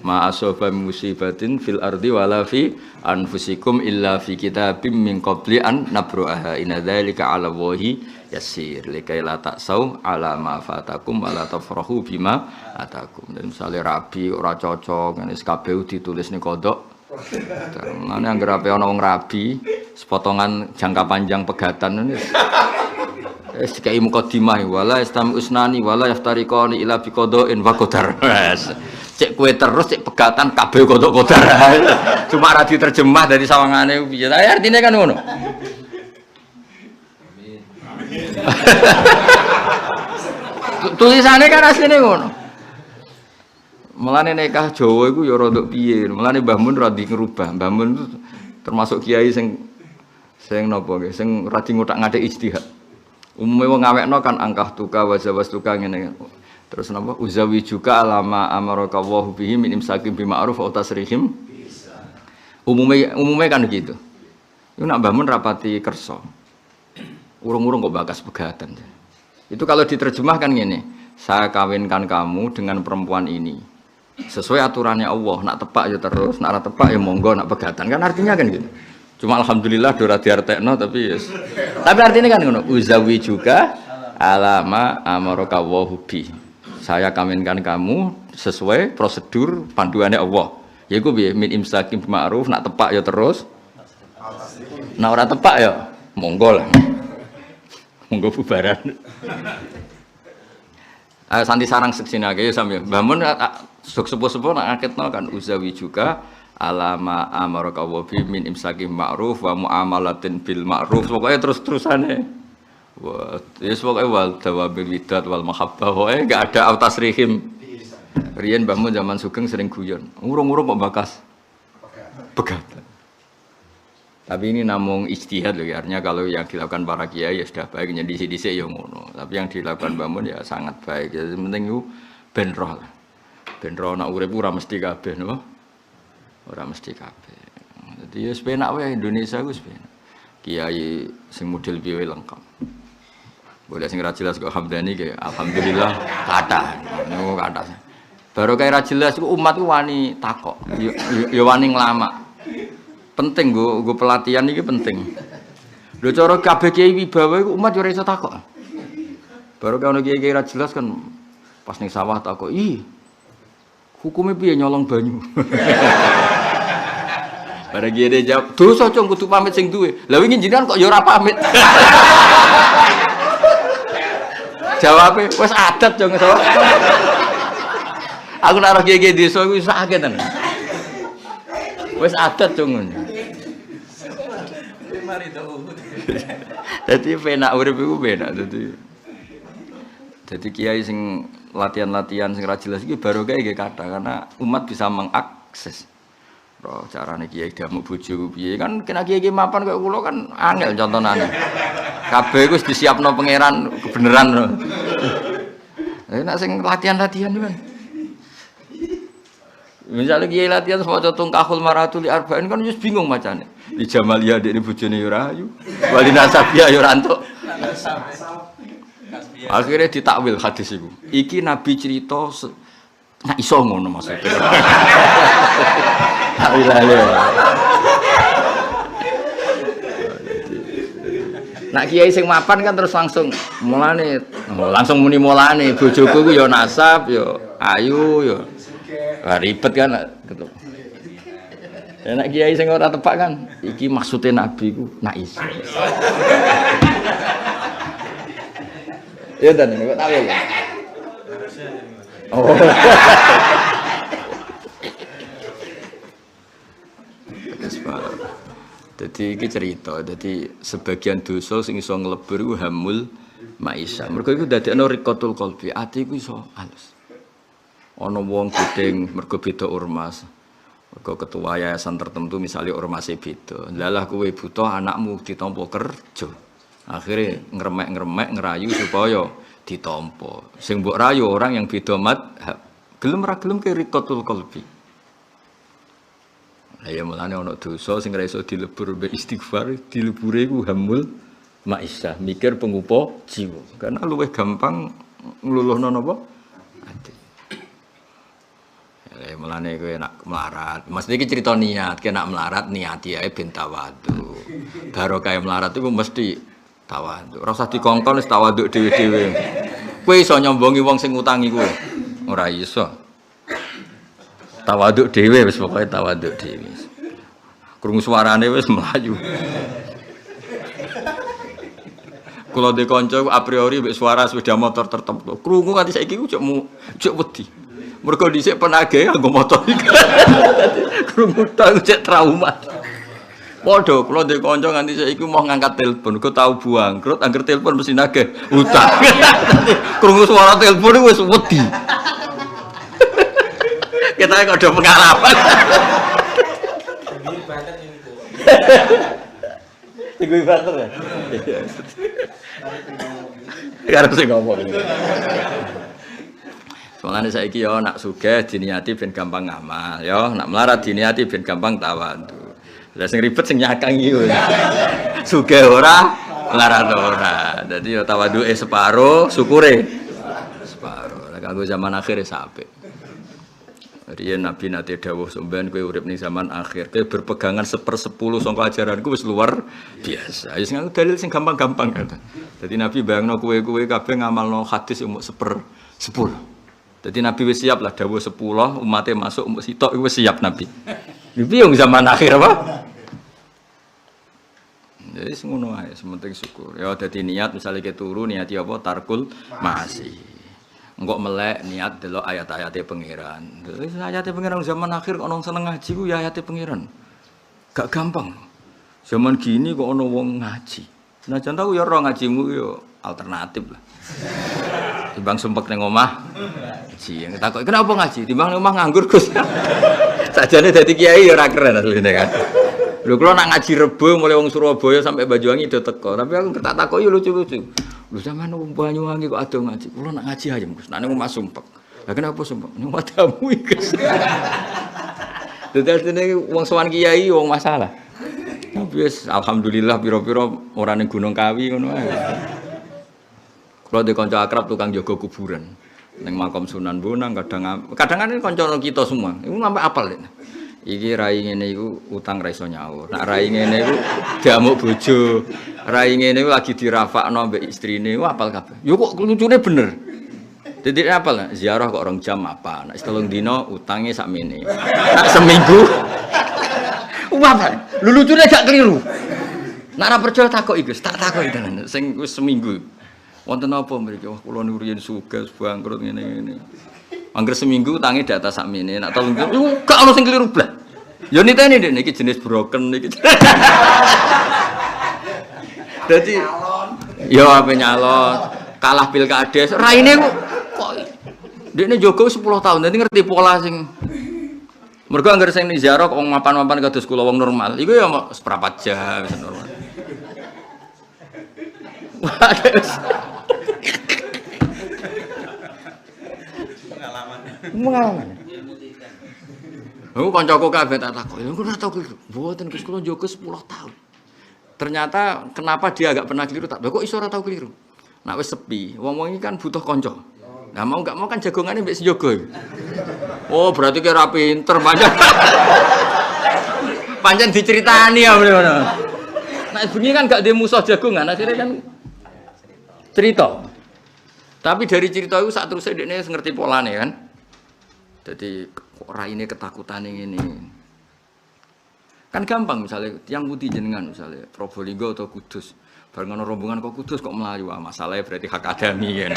ma'asofa musibatin fil ardi wala fi anfusikum illa fi kitabim min qabli an nabru'aha inna dzalika 'ala Allahi yasir likai la ta'sau 'ala ma fatakum wa la tafrahu bima atakum. Dan misalnya rabi ora cocok ngene kabeh ditulis ning kodok. Mane anggere ape ana wong rabi sepotongan jangka panjang pegatan ini wis dikai mukadimah wala istam usnani wala yaftariqani ila bi qada'in wa qadar. Cek kue terus cek pegatan kabeh kodok-kodar. Cuma ra diterjemah dari sawangane piye. Artine kan ngono. Amin. Tulisane kan asline ngono. Mulane nikah Jawa iku ya rada piye. Mulane Mbah Mun ra ngerubah. Mbah Mun itu termasuk kiai sing napa nggih, sing ra ngotak-ngatik ijtihad. Umume wong ngawekno kan angkah tuka wa zawastuka ngene. Terus napa uzawi juga alama amaraka Allahu bihi min imsakim bi ma'ruf wa tasrihim. Umume kan gitu. Iku nak Mbah Mun rapati kersa. Urung-urung kok bakas pegatan. Itu kalau diterjemahkan gini, saya kawinkan kamu dengan perempuan ini. Sesuai aturannya Allah, nak tepak ya terus, nak tepak ya monggo, nak pegatan. Kan artinya kan gitu. Cuma alhamdulillah dora diartekno tapi yes. Tapi artinya kan ngono, uzawi juga alama amaraka Allahu bihi. Saya kawinkan kamu sesuai prosedur panduannya Allah. Yaiku piye min imsakim ma'ruf nak tepak ya terus. Nak ora tepak ya monggo lah. Monggo bubaran. Santi sarang seksinake ya sampe. Mbah Mun sepuh-sepuh nak ngaketno kan uzawi juga alama amaraka wa bi min imsakim ma'ruf wa muamalatin bil ma'ruf. Pokoke terus-terusane. Wah, ya pokoknya wal dawabil widat wal mahabbah, pokoknya nggak ada autasrihim. Rian Mbah Mun zaman Sugeng sering guyon, urung-urung kok bakas pegatan. Tapi ini namung ijtihad loh, artinya kalau yang dilakukan para kiai ya sudah baik, nyedisi-disi ya ngono. Tapi yang dilakukan Mbah Mun ya sangat baik. Jadi penting itu ben roh lah. Ben roh nak urip ora mesti kabeh no. Ora mesti kabeh. Jadi ya sepenak wae Indonesia ku sepenak. Kiai sing model piye lengkap. Boleh sing ra jelas kok Hamdani ke alhamdulillah kathah. Niku kathah. Baru kaya ra jelas iku umat ku wani takok. Ya wani nglama. Penting nggo pelatihan iki penting. Lho cara kabeh kiai wibawa iku umat yo ora iso takok. Baru kaya ono kiai ra jelas kan pas ning sawah takok, "Ih, hukume piye nyolong banyu?" Barang dia jawab, dosa cung kudu pamit sing duwe. Lah wingi jenengan kok ya ora pamit. Jawabe wis adat cung so. Aku nek ora kiye desa iku sakit tenan. Wis adat cung ngono. Dadi penak urip iku penak dadi kiai sing latihan-latihan sing ra jelas iki baru kae nggih kathah karena umat bisa mengakses. Roh carane kiai damu bojo piye kan kena kiai mapan kaya kula kan angel contonane. Kabeh wis disiapno pangeran kebenaran. Nek sing latihan-latihan kan. Misalnya kiai latihan maca tungkahul maratul arba'in kan wis bingung macane. Di Jamalia dekne bojone yo ora ayu. Wali nasabiyah yo ora entuk. Akhirnya ditakwil hadis iku. Iki nabi cerita nah iso ngono maksudnya. Nak kiai sing mapan kan terus langsung mulane langsung muni mulane bojoku ku ya nasab ya ayu ya ribet kan gitu. Nek kiai sing ora tepak kan, iki maksudnya Nabi ku nak iso. Ya dan kok tahu ya. Oh. Jadi iki cerita, jadi sebagian dosa sing iso nglebur iku hamul maisha. Mergo iku dadekno riqatul qalbi, ati iku iso alus. Ana wong gedeng mergo beda ormas. Mergo ketua yayasan tertentu misalnya ormase beda. Lalah kowe buta anakmu ditampa kerja. Akhirnya ngremek-ngremek ngerayu supaya ditampa. Sing mbok rayu orang yang beda madhab. Gelem ra gelem ke riqatul qalbi. Ya mulane ana dosa sing ora iso dilebur mbek istighfar, dilebure iku hamul maisha, mikir pengupa jiwa. Karena luwih gampang ngluluhno napa? Ati. Ya mulane kowe nak melarat, mesti iki cerita niat, kowe nak melarat niati ae ben tawadhu. Barokah melarat iku mesti tawadhu. Ora usah dikongkon wis tawadhu dhewe-dhewe. Kowe iso nyombongi wong sing ngutangi kowe. Ora iso. Tawaduk dhewe wis pokoke tawaduk dhewe. Krungu suarane wis mlayu. Kula de kanca a priori mek suara sepeda motor tertentu. Krungu nganti saiki ku cuk wedi. Mergo dhisik penagih nggo motor iki. Dadi krungu tak cek trauma. Padha kula de kanca nganti saiki mau ngangkat telepon, kok tau bangkrut angger telepon mesti nagih utang. Krungu suara telepon wis wedi. Kita kok ada pengalaman. Tinggi banget ya. Harus ngomong. Soalnya saya iki yo nak sugih diniati ben gampang ngamal, yo nak melarat diniati ben gampang tawadhu. Lah sing ribet sing nyakang iki. Sugih ora, melarat ora. Dadi yo tawadhuke separo, syukure separo. Lah kanggo zaman akhir sampe. Riyen Nabi nate dawuh sampean kowe urip ning zaman akhir, kowe berpegangan 1/10 saka ajaranku wis luar biasa. Wis nganggo dalil sing gampang-gampang kan. Dadi Nabi bayangno kowe kabeh ngamalno hadis umuk 1/10. Dadi Nabi wis siap lah dawuh 10, umate masuk umuk sitok wis siap Nabi. Piye wong zaman akhir apa? Jadi ngono ae, sementing syukur. Ya dadi niat misale ke turu niati apa tarkul masih. Engkok melek niat delok ayat-ayate pangeran. Terus ayate pangeran zaman akhir kok ono seneng ngaji ku ya ayate pangeran. Gak gampang. Zaman gini kok ono wong ngaji. Nah jan tau ya ora ngajimu yo alternatif lah. Timbang sumpek ning omah. Ngaji. Takok kenapa ngaji? Timbang ning omah nganggur Gus. Sajane dadi kiai ya ora keren asline kan. Lho kula nak ngaji Rebo mulai wong Surabaya sampai Banyuwangi do teko. Tapi aku tak takoki lucu-lucu. Lho sampean wong Banyuwangi kok ado ngaji. Kula nak ngaji ayem Gus. Nek omah sumpek. Lah kenapa sumpek? Ning wadamu iki Gus. Dadi wong sowan kiai wong masalah. Tapi wis alhamdulillah pira-pira ora ning Gunung Kawi ngono ae. Kula de kanca akrab tukang jaga kuburan. Ning makam Sunan Bonang kadang-kadang kanca kita semua. Iku sampe apal nek. Iki rai ngene iku utang ra iso nyaur. Nek rai ngene iku diamuk bojo. Rai ngene iku lagi dirafakno mbek istrine. Ku apal kabeh. Yo kok lucune bener. Dadi apal ziarah kok 2 jam apa. Nek 3 dina utange sakmene. Nek seminggu apa? Lucune gak keliru. Nek ora percaya takok iki, tak takoki tenan. Sing wis seminggu. Wonten apa mriki? Wah kula niku riyen sugih bangkrut ngene-ngene. Angger seminggu utange di atas sakmene. Nek 3 dina gak ono sing keliru blas. Ya niteni Dik niki jenis broken niki. Dadi ya ape nyalon, kalah pilkades. Raine kok dekne jogo 10 tahun dadi ngerti pola sing mergo angger sing ziarah kok mapan-mapan kados kula wong normal. Iku ya seprapat jam wis normal. Pengalaman. Aku kancaku kabeh tak takoki. Aku ora tau keliru. Mboten Gus kula njogo 10 tahun. Ternyata kenapa dia agak pernah keliru tak. Kok iso ora tau keliru. Nek wis sepi, wong-wong iki kan butuh kanca. Nah mau enggak mau kan jagongane mbek sejogo. Oh, berarti ki ora pinter pancen. Pancen diceritani ya ngono. Nek bengi kan gak dhe musuh jagongan, akhirnya kan cerita. Tapi dari cerita itu sak terus dekne ngerti polane kan. Jadi kok raine ketakutan ini. Kan gampang misalnya tiang putih jenengan misalnya Probolinggo atau Kudus. Bareng ana rombongan kok Kudus kok melayu. Wah, masalahnya berarti hak adami kan.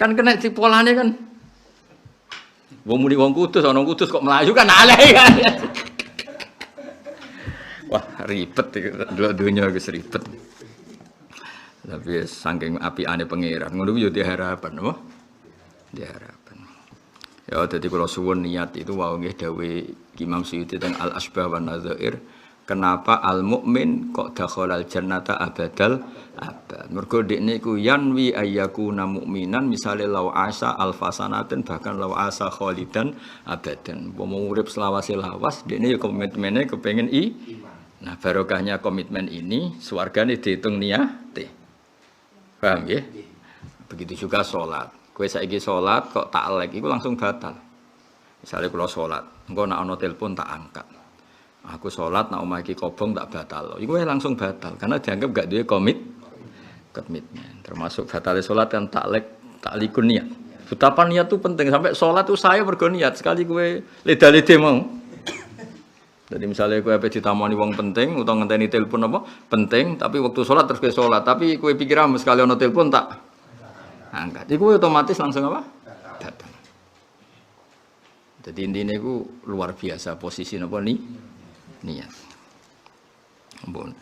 Kan kena polane kan. Wong muni wong Kudus ana Kudus kok melayu kan aneh kan. Wah, ribet iki dunya wis ribet. Tapi saking apiane pangeran ngono yo diharapan apa? Diharapan. Ya dadi kula suwun niat itu wau nggih dawuh Imam Suyuti teng Al-Asbah wan Nadzair, kenapa al-mukmin kok dakhalal jannata abadal abad. Mergo dekne iku yanwi ayyakuna mukminan misale law asa alfasanatin bahkan law asa khalidan abadan. Mau urip selawase lawas dekne ya komitmene kepengin Nah, barokahnya komitmen ini swargane diitung niyate. Paham ya? Begitu juga sholat. Kowe saiki sholat kok taklek iku langsung batal. Misalnya kula sholat, engko nek ana telepon tak angkat. Aku sholat nek omah iki kobong tak batal. Iku langsung batal karena dianggap gak duwe komitmen. Termasuk batale sholat kan taklikun niat. Betapa niat itu penting sampai sholat itu saya mergo niat sekali kowe leda-lede mau. Jadi misalnya kowe ape ditamoni wong penting utawa ngenteni telepon apa? Penting, tapi waktu sholat terus kowe sholat, tapi kowe pikiran sekali ana telepon tak angkat. Iku otomatis langsung apa? Batal. Jadi intinya itu luar biasa posisi napa niat. Ampun.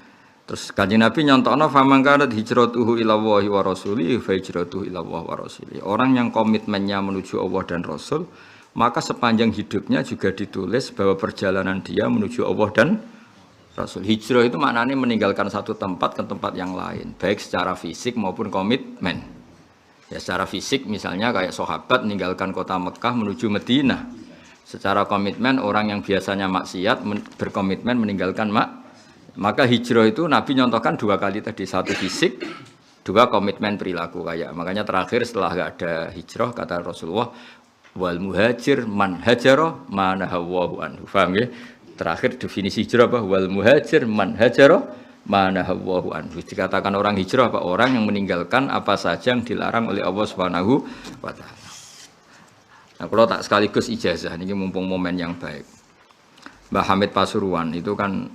Terus Kanjeng Nabi nyontokno faman kanat hijratuhu ila Allahi wa rasulihi fa hijratuhu ila Allah wa rasulihi. Orang yang komitmennya menuju Allah dan Rasul, maka sepanjang hidupnya juga ditulis bahwa perjalanan dia menuju Allah dan Rasul. Hijrah itu maknanya meninggalkan satu tempat ke tempat yang lain, baik secara fisik maupun komitmen. Ya secara fisik misalnya kayak sahabat meninggalkan kota Mekah menuju Madinah. Secara komitmen orang yang biasanya maksiat berkomitmen meninggalkan maka hijrah itu Nabi nyontohkan dua kali tadi, satu fisik, dua komitmen perilaku kayak. Makanya terakhir setelah gak ada hijrah kata Rasulullah wal muhajir man hajara mana hawahu anhu. Paham ya? Terakhir definisi hijrah apa? Wal muhajir man hajara mana hawahu anhu. Dikatakan orang hijrah apa? Orang yang meninggalkan apa saja yang dilarang oleh Allah Subhanahu wa taala. Nah, kalau tak sekaligus ijazah, ini mumpung momen yang baik. Mbah Hamid Pasuruan itu kan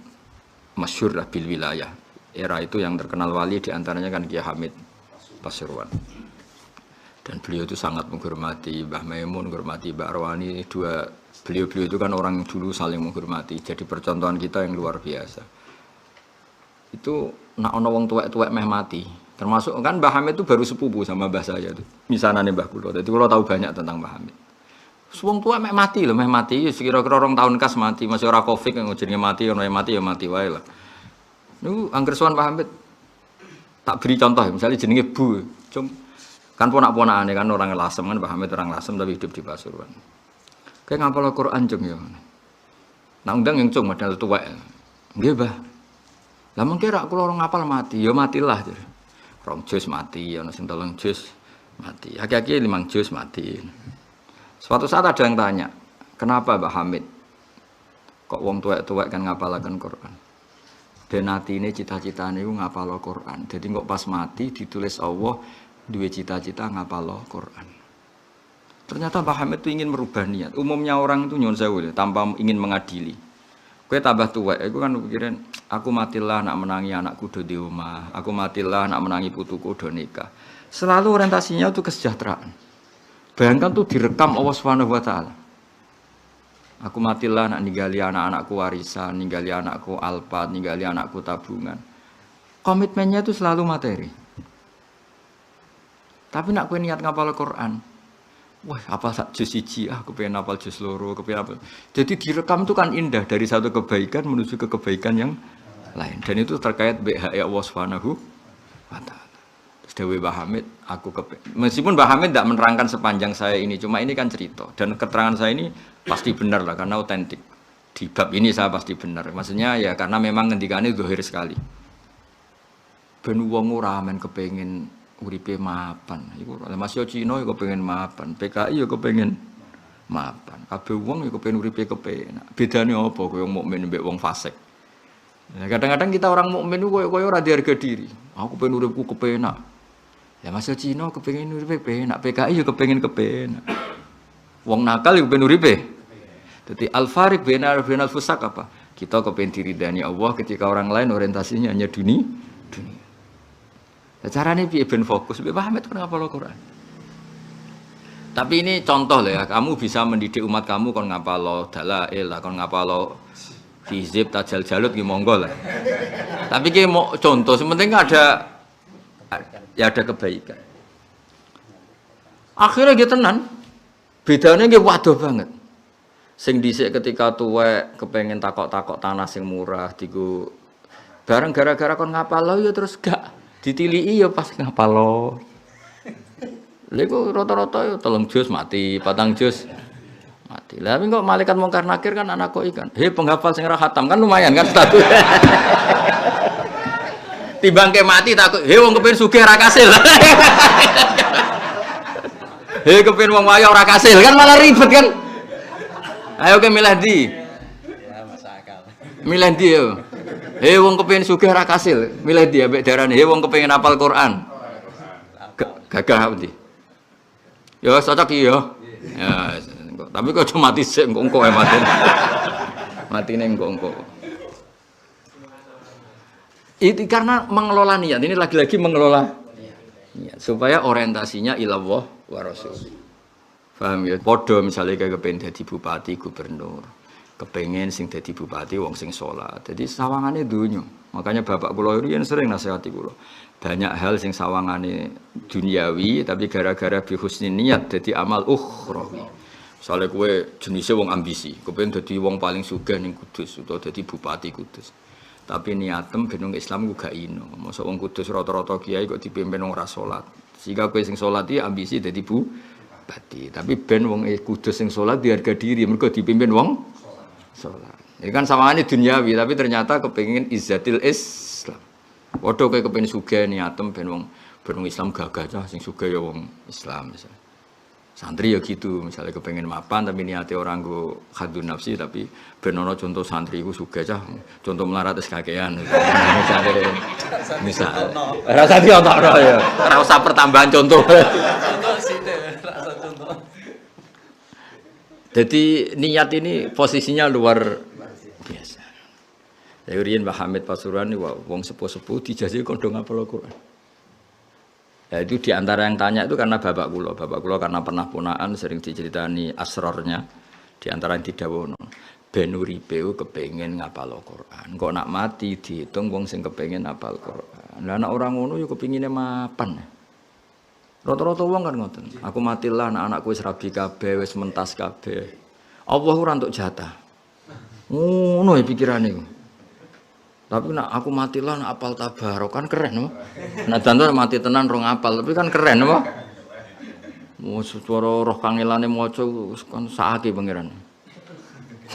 masyhur lah bil wilayah. Era itu yang terkenal wali diantaranya kan Kiai Hamid Pasuruan. Dan beliau itu sangat menghormati Mbah Maimun, menghormati Mbah Arwani. Beliau itu kan orang yang dulu saling menghormati. Jadi percontohan kita yang luar biasa. Itu nak ono wong tuwek-tuwek meh mati. Termasuk kan Mbah Hamid itu baru sepupu sama Mbah saya itu. Misanane Mbah kula. Jadi kula tahu banyak tentang Mbah Hamid. Wong tua meh mati loh, meh mati. Sekira-kira 2 tahun kas mati, masih ora covid yang jenenge mati, ono mati ya mati wae lah. Niku angger sowan Pak Hamid. Tak beri contoh, misalnya jenenge Bu. Kan ponak-ponakane kan orang Lasem kan Pak Hamid orang Lasem tapi hidup di Pasuruan. Kayak ngapal Al-Qur'an cung ya. Nah undang yang cung modal tuwek. Nggih, Mbah. Lah mengke rak kula ora ngapal mati, ya matilah. 2 juz mati, ana sing 3 juz mati. Aki-aki 5 juz mati. Suatu saat ada yang tanya, kenapa Mbah Hamid kok wong tuwek-tuwek kan ngapalaken Quran? Ben atine cita-citane iku ngapal Quran. Jadi kok pas mati ditulis Allah duwe cita-cita ngapal Quran. Ternyata Mbah Hamid itu ingin merubah niat. Umumnya orang itu nyuwun sewu tanpa ingin mengadili. Kowe tambah tuwek iku kan pikiran aku matilah nak menangi anakku do di omah, aku matilah nak menangi putuku do nikah. Selalu orientasinya itu kesejahteraan. Bayangkan tuh direkam Allah Subhanahu wa taala. Aku matilah nak ninggali anak-anakku warisan, ninggali anakku alpat, ninggali anakku tabungan. Komitmennya itu selalu materi. Tapi nak kowe niat ngapal Quran. Wah, apa sak juz 1, aku pengen hafal juz 2, kepengen apa. Jadi direkam itu kan indah dari satu kebaikan menuju ke kebaikan yang lain. Dan itu terkait BHI Allah Subhanahu wa taala. Dewi Mbah Hamid, meskipun Mbah Hamid tidak menerangkan sepanjang saya ini, cuma ini kan cerita dan keterangan saya ini pasti benar lah karena otentik. Di bab ini saya pasti benar. Maksudnya ya karena memang ngendikane zahir sekali. Ben wong ora men kepengin uripe mapan. Iku Mas yo Cina yo kepengin mapan, PKI yo kepengin mapan. Kabeh wong yo kepengin uripe kepenak. Bedane apa kowe wong mukmin mbek wong fasik? Nah, kadang-kadang kita orang mukmin itu koyo ora harga diri. Aku pengen uripku kepenak. Ya masa Cina kepengen uripe penak, PKI juga kepengen kepenak. Wong nakal juga kepengen uripe. Jadi al-fariq bainal fusak apa? Kita kepengen diridani Allah ketika orang lain orientasinya hanya dunia. Caranya piye ben fokus, Mbak Muhammad kan ngapal Quran. Tapi ini contoh lah ya, kamu bisa mendidik umat kamu kon ngapal dalail, kon ngapal hizib tajal jalut ki monggo lah. Tapi ki mau contoh, sementing ada kebaikan. Akhirnya gitu tenan. Bedanya nggih waduh banget. Sing dhisik ketika tuwek kepengen takok-takok tanah sing murah diku bareng gara-gara kon ngapal ya terus gak ditiliki ya pas ngapal. Lha iku rata-rata ya 3 juz mati, 4 juz mati. Lah kok malaikat mungkar nakir kan anak kok ikan. He penghafal sing ora khatam kan lumayan kan status. Timbang ke mati takut, he wong kepen sugih ora kasil. He kepen wong wayo ora kasil kan malah ribet kan. Ayo ke milih di. Milih di yo. He wong kepen sugih ora kasil, milih di ambek darane he wong kepengin hafal Quran. Gagah ndi? Ya cocok iki ya. Ya, tapi kok cuma mati sik engko mati. Matine engko. Itu karena mengelola niat. Ini lagi-lagi mengelola niat supaya orientasinya ilallah wa rasul. Paham ya? Padha misalnya kayak kepengen dadi bupati, gubernur. Kepengen sing dadi bupati wong sing salat. Jadi sawangane donya. Makanya bapak kula iki sering nasihati kula. Banyak hal sing sawangane duniawi tapi gara-gara bi husni niat dadi amal ukhrawi. Misale kowe jenise wong ambisi, kepengen dadi wong paling sugih ning Kudus utawa dadi bupati Kudus. Tapi niatem ben wong Islam ku gak ino. Mosok wong Kudus rata-rata kiai kok dipimpin wong ora salat. Sehingga kowe sing salat iki ambisi dadi bupati. Tapi ben wong Kudus sing salat diharga diri mergo dipimpin wong salat. Ini kan sawangane duniawi tapi ternyata kepengin izzatil Islam. Padha kowe kepengin sugih niatem ben wong Islam gagah cah sing sugih ya wong Islam misalnya. Santri ya gitu, misalnya kepengen mapan tapi niatnya orang go khadun nafsi tapi benono contoh santri ku sugih cah, contoh melarat wis kakean. Misal. Rasa dia ono ya. Ora usah pertambahan contoh. Contoh sithik, rasa contoh. Jadi niat ini posisinya luar biasa. Ya riyen Mbah Hamid Pasuruan iki wong sepuh-sepuh dijaji kondo ngapal Quran. Ya itu diantara yang tanya itu karena bapak kulo karena pernah punaan sering diceritani asrornya diantara yang didhawuhno ben uripe kepengen ngapal Quran kok nak mati dihitung wong sing kepengen ngapal Quran lah anak orang ngono yo kepingine mapan rata-rata wong kan ngoten aku mati lah anak-anakku wis rabi kabeh wis mentas kabeh Allah ora entuk jatah ngono ya pikirane. Tapi nak aku mati lah nak apal tabarok kan keren, nah jantan mati tenan rong apal tapi kan keren, apa? Mau suara roh kangelane moco kan saaki pangeran.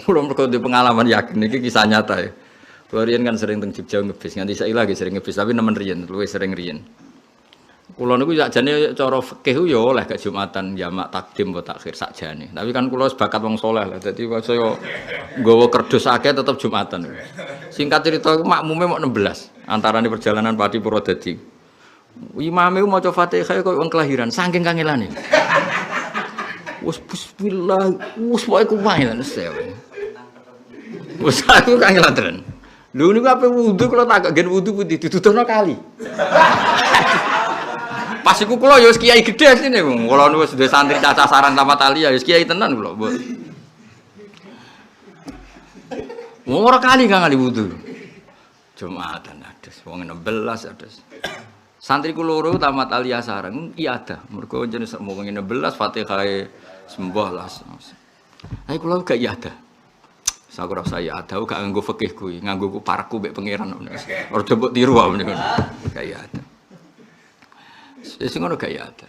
Belum mergo di pengalaman yakin ini kisah nyata ya. Riyen kan sering teng Jogja ngebis, nganti saiki lagi sering ngebis tapi nemen riyen, luwih sering riyen. Kula niku sakjane cara fikih ya oleh gak Jumatan jamak takdim apa takhir sakjane. Tapi kan kula sebakat wong saleh lah. Dadi saya nggawa kerdus akeh tetep Jumatan. Singkat cerita makmume mok 16 antarane perjalanan Pati Purwodadi. Imame maca Fatihah koyo wong kelahiran saking kangelane. Wes bismillah, wes wae ku wae lan sewe. Wes aku kangelan tenan. Lho niku ape wudu kula tak gen wudu putih dituturno kali. Pas iku kula ya wis kiai gedhe asline wong. Kula niku wis santri cacah sarang tamat ali ya wis kiai tenan kula. Ora kali kang ali wudu. Jumatan adas wong 16 adas. Santri kula loro tamat ali sarang iki ada. Mergo jenis wong 16 Fatihah sembah lah. Ayo kula gak ada. Aku rasa ya ada gak nganggo fikih kuwi, nganggo parku mbek pangeran. Ora mbok tiru wae niku. Gak ada. Sing ngono gak ya ada.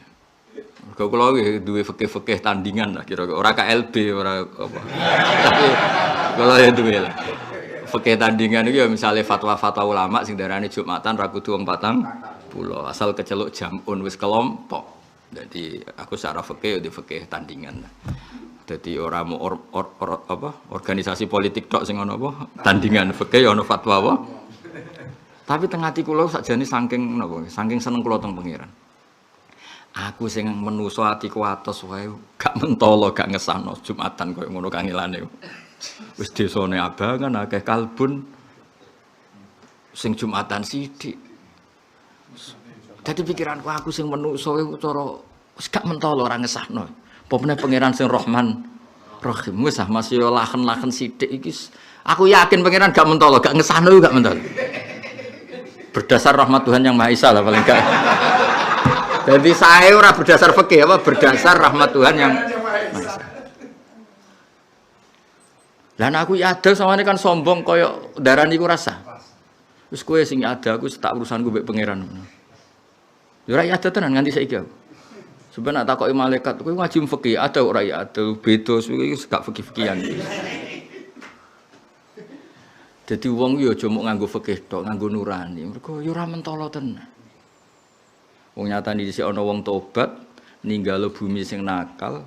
Mergo kula duwe fikih-fikih tandingan lah kira-kira ora KLB ora apa. Tapi kula ya duwe lah. Fikih tandingan iki ya misale fatwa-fatwa ulama sing darane Jumatan ra kudu wong 40 asal keceluk jamun wis kelompok. Jadi aku secara fikih ya di fikih tandingan lah. Jadi ora mau organisasi politik tok sing ono apa tandingan fikih ya ono fatwa apa. Tapi teng ati kula sakjane saking napa saking seneng kula teng pangeran. Aku sing menusa atiku atos wae gak mentolo gak ngesano Jumatan koyo ngono kangelane. Wis desane abangan akeh kalbun sing Jumatan sithik. Dadi pikiranku aku sing menungso iku cara wis gak mentolo ora ngesahno. Apa meneh pangeran sing Rahman Rahim wis masih lahen-lahen sithik iki. Aku yakin pangeran gak mentolo, gak ngesahno gak mentolo. Berdasar rahmat Tuhan yang Maha Esa lah paling gak. Jadi saya ora berdasar fikih apa berdasar rahmat Tuhan yang Maha Esa. Lan aku ya ada samane kan sombong kaya darani ku rasa. Wis kowe sing ada aku tak urusanku mbek pangeran. Ya ora ada tenan nganti saiki aku. Sebenarnya tak takoki malaikat kowe ngaji fikih ada ora ya ada beda iki gak fikih-fikihan. Jadi wong yo aja mok nganggo fikih tok, nganggo nurani. Mergo yo ora mentolo tenan. Wong nyatane dhisik ana wong tobat ninggalo bumi sing nakal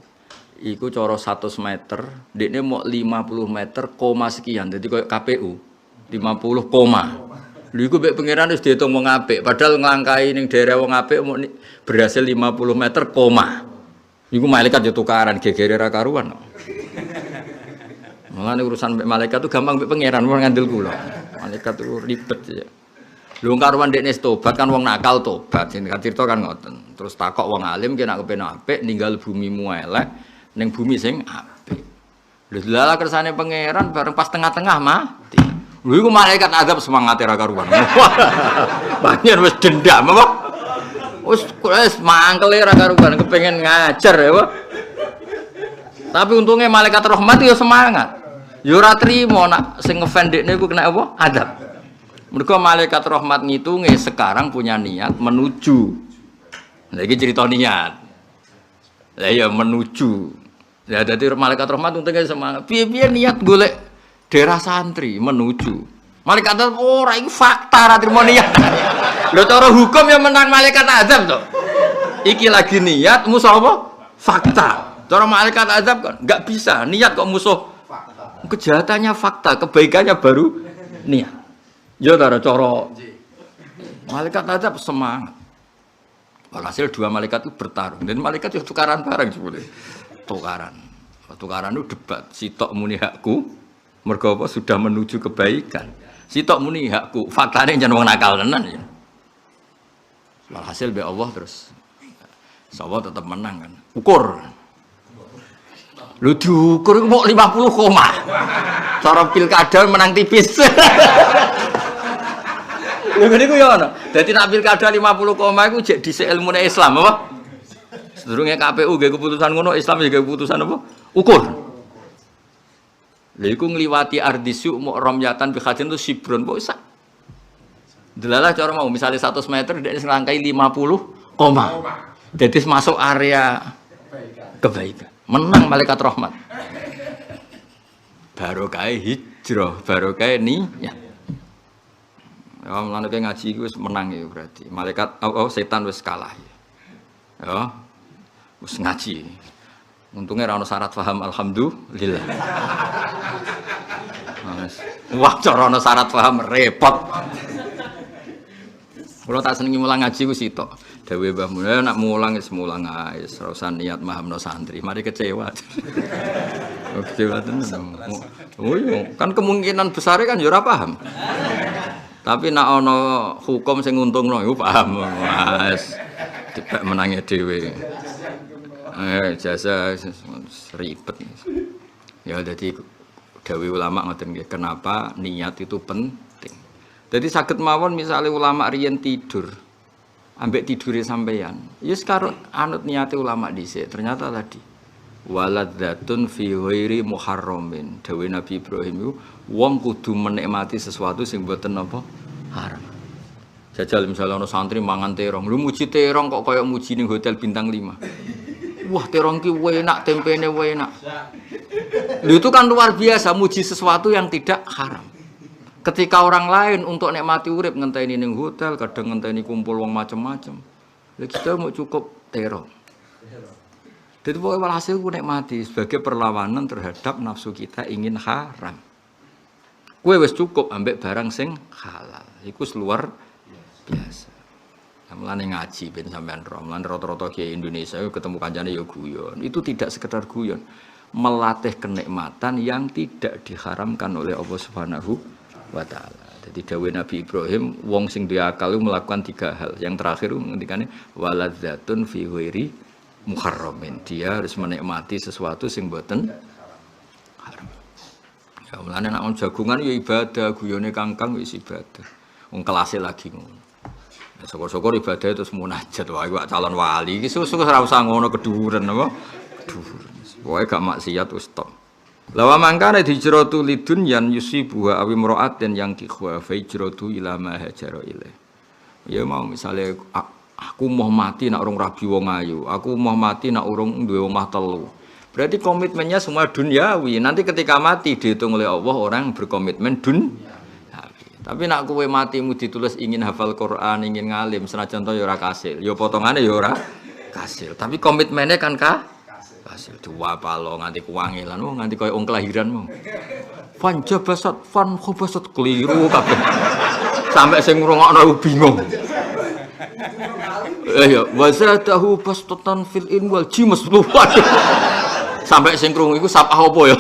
iku cara 100 meter, dekne mok 50 meter koma sekian. Dadi koyo KPU 50 koma. Lha iku mek pangeran wis diitung wong apik, padahal nglangkai ning daerah wong apik mok berhasil 50 meter koma. Iku malaikat yo tukaran gegere ra karuan. Mulane urusan mek malaikat itu gampang mek pangeran ora ngandel kula. Malaikat itu ribet ya. Lho karuan dekne tobat kan wong nakal tobat. Sing cerita kan ngoten. Terus takok wong alim ki nek kepen apik ninggal bumimu elek ning bumi sing apik. Lho lala kersane pangeran bareng pas tengah-tengah mati. Lho iku malaikat azab semangate ra karuan. Panjen wis dendam apa? Wis mangkele ra karuan kepengin ngajar ya, Pak. Tapi untungnya malaikat rahmat ya semangat. Ya ora trimo nak sing ngefan dekne iku kena apa? Azab. Mergo malaikat rahmat ngitunge sekarang punya niat menuju. Lah iki cerita niat. Lah ya menuju. Ya dadi malaikat rahmat untungnya semangat. Piye-piye niat golek daerah santri menuju. Malaikat ora iki fakta ra trimo niat. Lho cara hukum ya menang malaikat azab to. Iki lagi niat musuh apa? Fakta. Cara malaikat azab kan enggak bisa niat kok musuh. Kejahatannya fakta, kebaikannya baru niat. Ya cara malaikat azab semangat. Walhasil dua malaikat itu bertarung dan malaikat itu tukaran bareng sebetulnya. Tukaran itu debat. Sitok muni hakku, mergo apa sudah menuju kebaikan. Sitok muni hakku, faktane jan wong nakal tenan ya. Walhasil be Allah terus. Sawah tetap menang kan. Ukur. Lu diukur kok 50 koma. Cara pilkada menang tipis. Lho ngene ku ya ana. Dadi nek pilkada 50 koma iku jek dhisik ilmune Islam apa? Sedurunge KPU nggih keputusan ngono, Islam nggih keputusan apa? Ukur. Lha iku ngliwati ardisu mu'ramyatan bi khadin itu sibron kok sak. Delalah cara mau misalnya 100 meter dia nglangkai 50 koma. Jadi masuk area kebaikan. Menang malaikat rahmat. Barokah hijrah, barokah niyat. Ya mulane ngaji iku wis menang ya berarti. Malaikat setan wis kalah ya. Ya. Wis ngaji. Untungnya ora ono syarat paham alhamdulillah. Wah, cara ono syarat paham repot. Kalau tak senengi mulang ngaji ku sitok. Dewe Mbah Mun nak mulang wis mulang ae, ora usah niat mahamno santri. Mari kecewa. Kecewa tenan. Oh iya, kan kemungkinan besar kan ya ora paham. Tapi nak ana hukum sing nguntungno iku paham. Mas. Dibak menange dhewe. Jasa ribet. Ya dadi dawuh ulama ngoten nggih, kenapa niat itu penting. Jadi sakit mawon misalnya ulama riyen tidur, ambek tidure sampeyan. Ya sekarang anut niate ulama dhisik. Ternyata tadi waladzatun fi ghairi muharramin. Dawuh Nabi Ibrahim itu wong kudu menikmati sesuatu sing mboten apa haram. Jajal misalnya ono santri mangan terong, lu muji terong kok kaya muji ning hotel bintang 5. Wah, terong ki enak, tempene enak. Lu itu kan luar biasa muji sesuatu yang tidak haram. Ketika orang lain untuk nikmati urip ngenteni ning hotel, kadang ngenteni kumpul wong macam-macam. Lha kita mau cukup terong. Jadi pokoknya walhasil ku nikmati sebagai perlawanan terhadap nafsu kita ingin haram. Kue wis cukup ambek barang sing halal. Iku luar biasa. Mulane ngaji ben sampean ro. Mulane rata-rata kiai Indonesia ketemu kancane ya guyon. Itu tidak sekedar guyon. melatih kenikmatan yang tidak diharamkan oleh Allah Subhanahu wa taala. Jadi dawuh Nabi Ibrahim, wong sing duwe akal melakukan 3 hal. Yang terakhir ngendikane waladzatun fi ghairi muharramin. Dia harus menikmati sesuatu sing mboten haram. Ya mulane nek jagungan ya ibadah, guyone kangkang wis ibadah. Wong kelase lagi ngono. Nah, syukur-syukur ibadah terus munajat wae kok calon wali iki susuk ora usah ngono keduren apa? Keduren. Pokoke gak maksiat wis tok. Lawa mangkane hijratu lidun yan yusibuha awi mra'atin yang kikhwa fa hijratu ila ma hajara ilaih. Ya mau misale aku mau mati nak urung rabi wong ayu, aku mau mati nak urung duwe omah telu. Berarti komitmennya semua duniawi. Nanti ketika mati dihitung oleh Allah orang berkomitmen duniawi. Tapi nak kowe matimu ditulis ingin hafal Quran, ingin ngalim, senajan to ya ora kasil. Ya potongane ya ora kasil. Tapi komitmennya kan hasil dua palo nganti kuwangilan nganti koyo wong kelahiranmu. Fan jabasat fan khobasat keliru kabeh. Sampai sing ngrungokno bingung. Ya wasatahu bastatan fil in wal jimas lupa. Sampai sing krungu iku sapa apa ya?